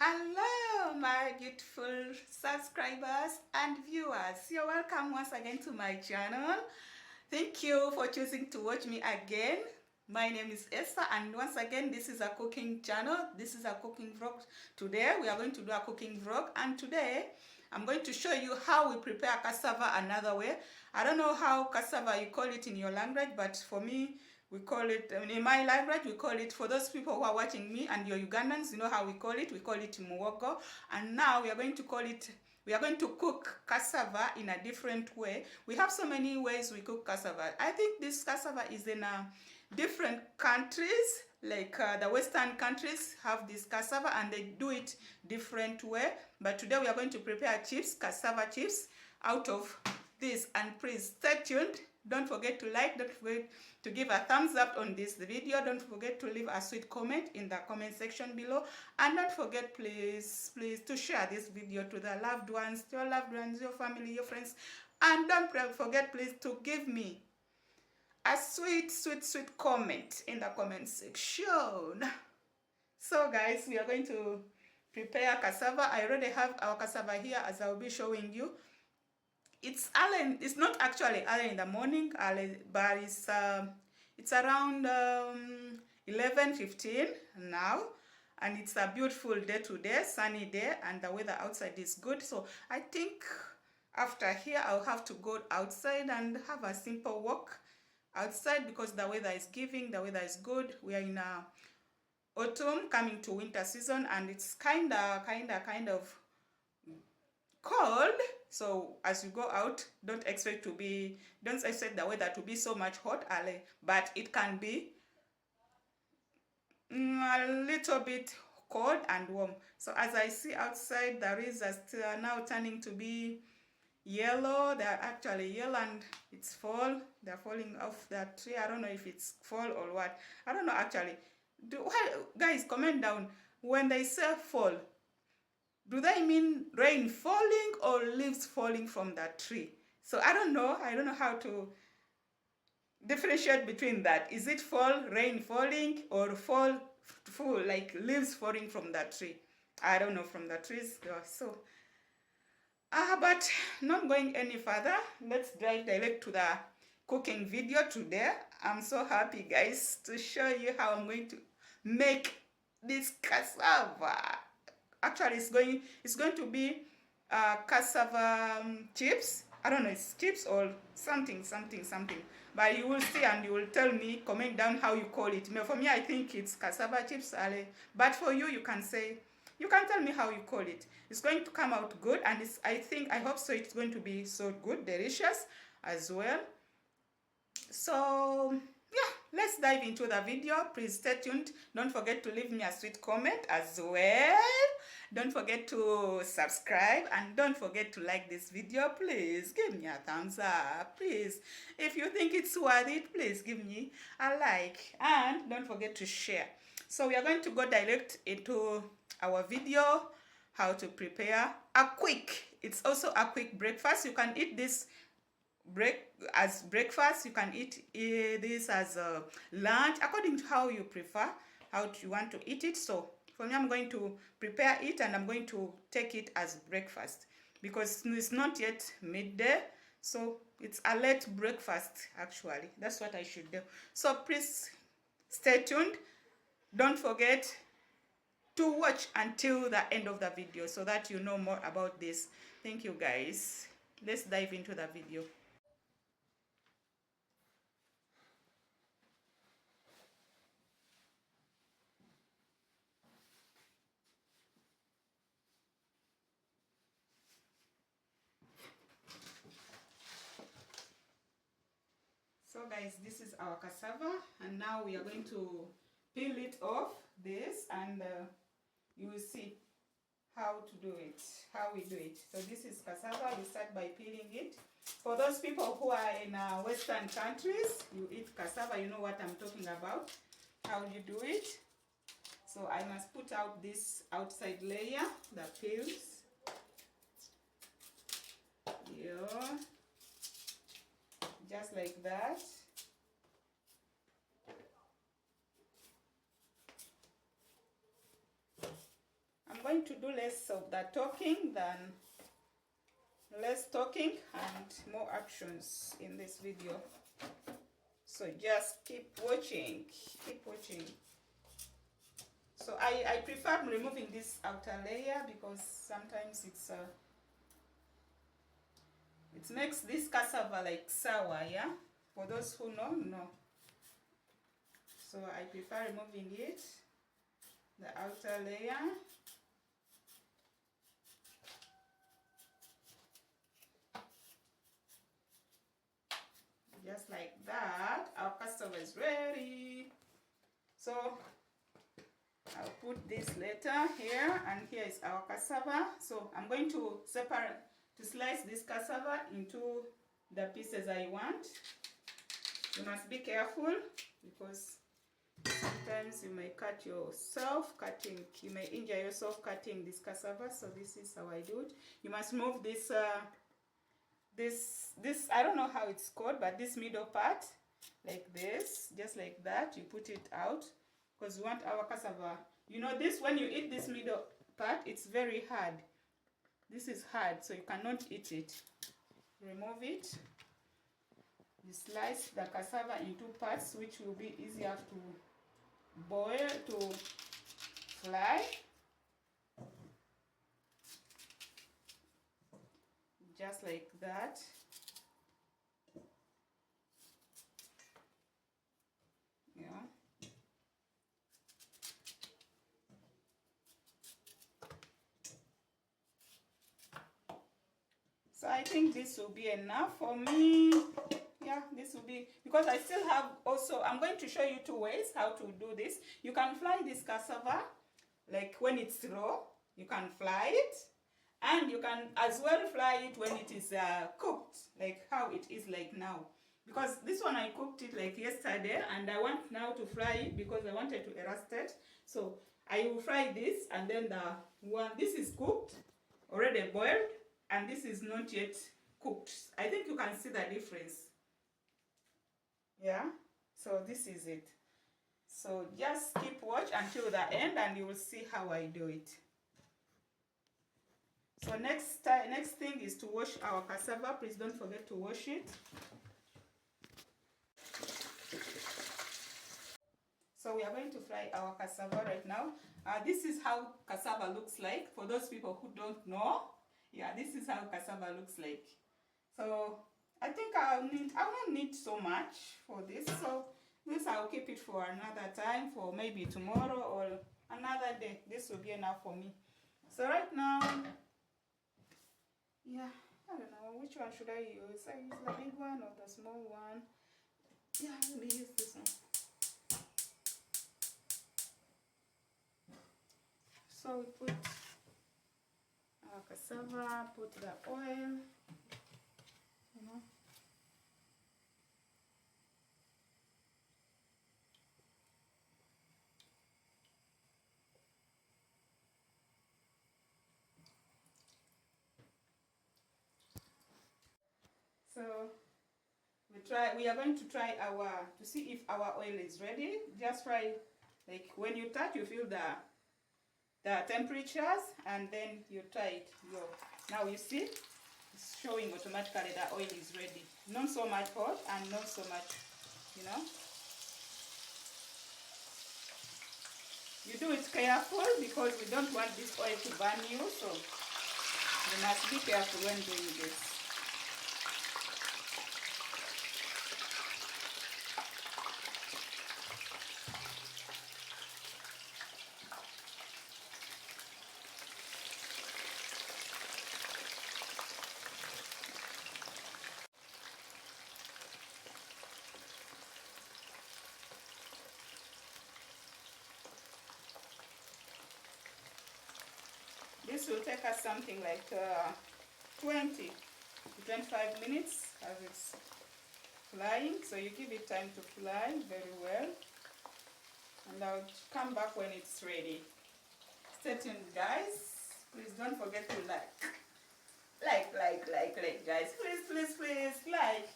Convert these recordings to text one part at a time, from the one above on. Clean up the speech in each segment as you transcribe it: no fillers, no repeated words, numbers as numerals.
Hello, my beautiful subscribers and viewers. You're welcome once again to my channel. Thank you for choosing to watch me again. My name is Esther, and once again, this is a cooking channel. This is a cooking vlog. Today, we are going to do a cooking vlog, and today, I'm going to show you how we prepare cassava another way. I don't know how cassava you call it in your language, but for me, we call it, in my language, we call it, for those people who are watching me and you're Ugandans, you know how we call it muwogo. And now we are going to cook cassava in a different way. We have so many ways we cook cassava. I think this cassava is in different countries, like the Western countries have this cassava and they do it different way. But today we are going to prepare chips, cassava chips, out of this. And please stay tuned. Don't forget to like, don't forget to give a thumbs up on this video. Don't forget to leave a sweet comment in the comment section below. And don't forget, please to share this video to the loved ones, your family, your friends. And don't forget, please, to give me a sweet comment in the comment section. So guys, we are going to prepare cassava. I already have our cassava here, as I'll be showing you. It's early. It's not actually early in the morning, but it's around 11:15 now, and it's a beautiful day today, sunny day, and the weather outside is good. So I think after here I'll have to go outside and have a simple walk outside because the weather is good. We are in autumn coming to winter season, and it's kind of cold. So as you go out, don't expect the weather to be so much hot early, but it can be a little bit cold and warm. So as I see outside, the leaves are still now turning to be yellow. They're actually yellow and it's fall. They're falling off the tree. I don't know if it's fall or what. I don't know actually. Guys, comment down. When they say fall, do they mean rain falling or leaves falling from the tree? So I don't know how to differentiate between that. Is it fall, rain falling, or fall, like leaves falling from the tree? I don't know, from the trees. So, but not going any further, let's dive direct to the cooking video today. I'm so happy, guys, to show you how I'm going to make this cassava. Actually, it's going to be cassava chips. I don't know, it's chips or something. But you will see and you will tell me, comment down how you call it. For me, I think it's cassava chips. But for you, you can tell me how you call it. It's going to come out good, and I hope so. It's going to be so good, delicious as well. So yeah, let's dive into the video. Please stay tuned. Don't forget to leave me a sweet comment as well. Don't forget to subscribe and don't forget to like this video. Please give me a thumbs up. Please, if you think it's worth it, please give me a like and don't forget to share. So we are going to go direct into our video, how to prepare it's also a quick breakfast. You can eat this as breakfast. You can eat this as a lunch, according to how you prefer, how you want to eat it. So for me, I'm going to prepare it and I'm going to take it as breakfast because it's not yet midday. So it's a late breakfast, actually. That's what I should do. So please stay tuned. Don't forget to watch until the end of the video so that you know more about this. Thank you, guys. Let's dive into the video. So guys, this is our cassava, and now we are going to peel it off this, and you will see how to do it, how we do it. So this is cassava. We start by peeling it. For those people who are in Western countries, you eat cassava, you know what I'm talking about, how you do it. So I must put out this outside layer, the peels. Yeah. Just like that. I'm going to do less of the talking than less talking and more actions in this video. So just keep watching, keep watching. So I prefer removing this outer layer because sometimes it makes this cassava like sour, yeah? For those who know. So I prefer removing it, the outer layer. Just like that, our cassava is ready. So I'll put this later here, and here is our cassava. So I'm going to slice this cassava into the pieces I want. You must be careful because sometimes you may cut yourself you may injure yourself cutting this cassava. So this is how I do it. You must move this this I don't know how it's called, but this middle part like this, just like that. You put it out because we want our cassava, you know, this, when you eat this middle part, it's very hard. This is hard, so you cannot eat it. Remove it. You slice the cassava into parts which will be easier to boil, to fry. Just like that. Yeah. So I think this will be enough for me. Yeah, this will be, because I still have also, I'm going to show you 2 ways how to do this. You can fry this cassava, like when it's raw, you can fry it. And you can as well fry it when it is cooked, like how it is like now. Because this one I cooked it like yesterday, and I want now to fry it because I wanted to roast it. So I will fry this, and then the one, this is cooked, already boiled, and this is not yet cooked. I think you can see the difference. Yeah, so this is it. So just keep watch until the end, and you will see how I do it. So next thing is to wash our cassava. Please don't forget to wash it. So we are going to fry our cassava right now. This is how cassava looks like. For those people who don't know, yeah, this is how cassava looks like. So I think I will not need so much for this. So this I'll keep it for another time, for maybe tomorrow or another day. This will be enough for me. So right now, yeah, I don't know which one should I use. I use the big one or the small one. Yeah, let me use this one. So we put our cassava, put the oil, you know. So we are going to try to see if our oil is ready. Just fry, like when you touch, you feel the temperatures, and then you try it. Now you see it's showing automatically the oil is ready. Not so much hot and not so much, you know. You do it careful because we don't want this oil to burn you, so you must be careful when doing this. This will take us something like 20 to 25 minutes as it's frying. So you give it time to fry very well. And I'll come back when it's ready. Stay tuned, guys. Please don't forget to like, guys. Please, like.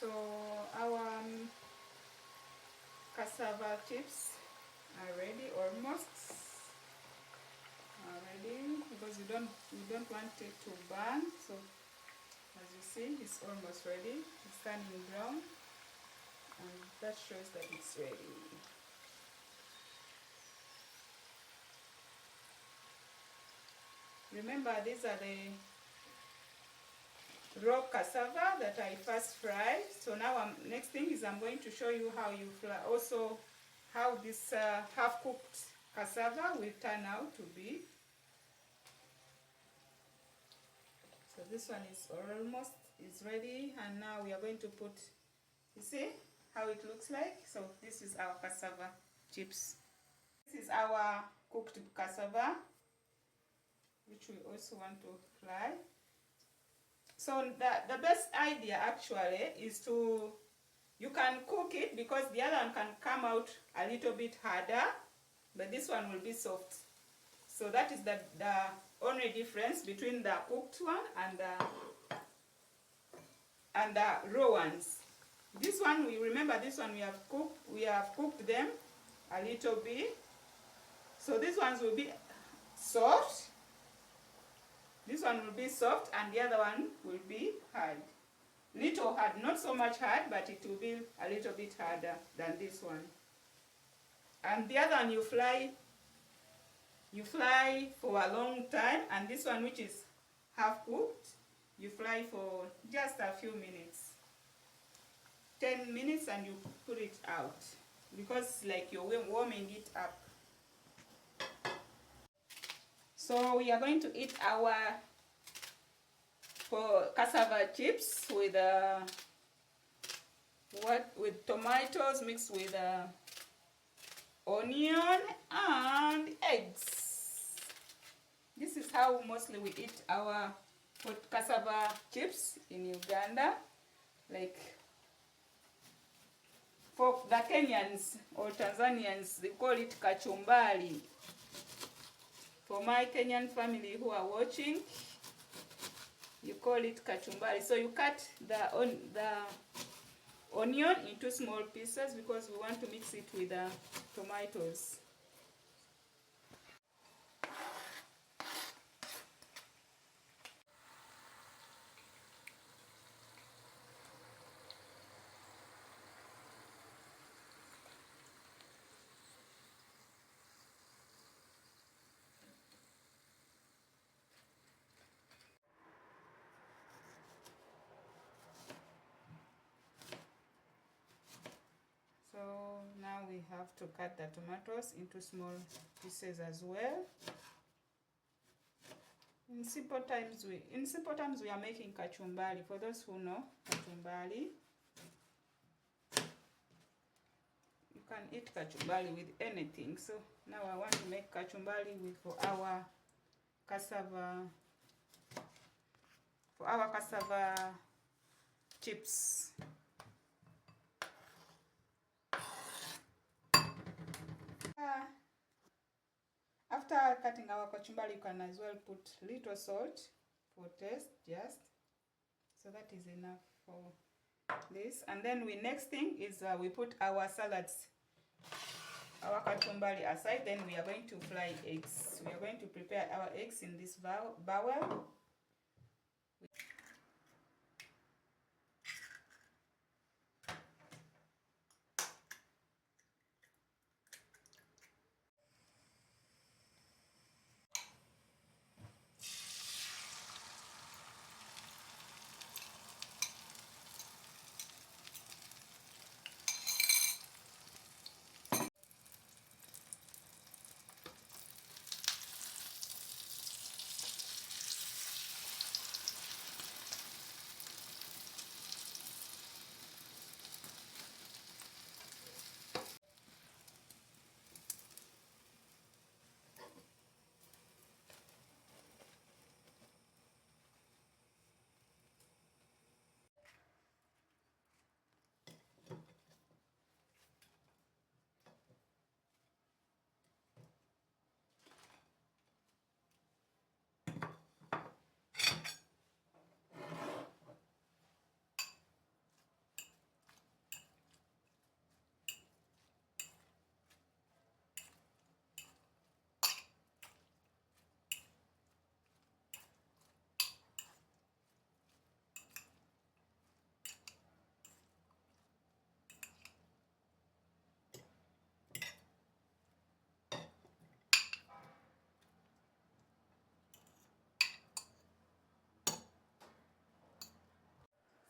So our cassava chips are ready, almost are ready, because we don't want it to burn. So as you see, it's almost ready. It's turning brown, and that shows that it's ready. Remember, these are the raw cassava that I first fried. So now next thing is I'm going to show you how you fry, also how this half-cooked cassava will turn out to be. So this one is almost ready, and now we are going to put, you see how it looks like. So this is our cassava chips. This is our cooked cassava, which we also want to fry. So the best idea actually is you can cook it, because the other one can come out a little bit harder, but this one will be soft. So that is the only difference between the cooked one and the raw ones. This one, we remember, this one we have cooked them a little bit. So these ones will be soft. This one will be soft, and the other one will be hard. Little hard, not so much hard, but it will be a little bit harder than this one. And the other one you fry for a long time, and this one, which is half cooked, you fry for just a few minutes, 10 minutes, and you put it out, because like you're warming it up. So we are going to eat our cassava chips with tomatoes mixed with onion and eggs. This is how mostly we eat our cassava chips in Uganda. Like for the Kenyans or Tanzanians, they call it kachumbari. For my Kenyan family who are watching, you call it kachumbari. So you cut the onion into small pieces, because we want to mix it with the tomatoes. So now we have to cut the tomatoes into small pieces as well. In simple terms, we are making kachumbari. For those who know kachumbari, you can eat kachumbari with anything. So now I want to make kachumbari for our cassava chips. After cutting our kachumbari, you can as well put little salt for taste, just. So that is enough for this. And then next thing is we put our salads, our kachumbari aside. Then we are going to fry eggs. We are going to prepare our eggs in this bowl.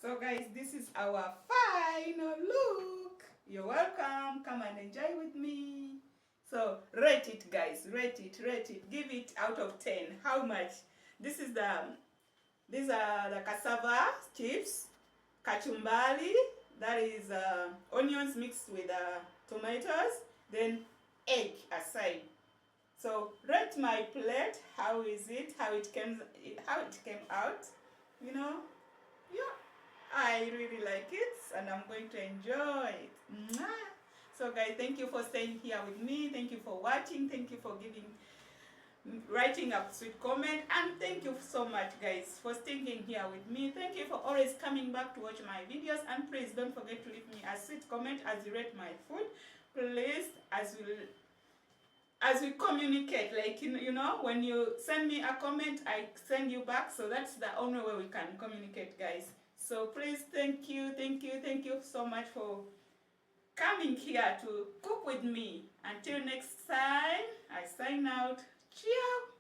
So guys, this is our final look. You're welcome. Come and enjoy with me. So rate it, guys. Rate it. Give it out of 10. How much? These are the cassava chips, kachumbari, that is onions mixed with tomatoes, then egg aside. So rate my plate. How is it? How it came out? You know, yeah, I really like it, and I'm going to enjoy it. Mwah! So guys, thank you for staying here with me. Thank you for watching. Thank you for writing a sweet comment, and thank you so much guys for staying here with me. Thank you for always coming back to watch my videos, and please don't forget to leave me a sweet comment as you rate my food. Please, as we communicate, like you know, when you send me a comment, I send you back. So that's the only way we can communicate, guys. So please, thank you so much for coming here to cook with me. Until next time, I sign out. Ciao.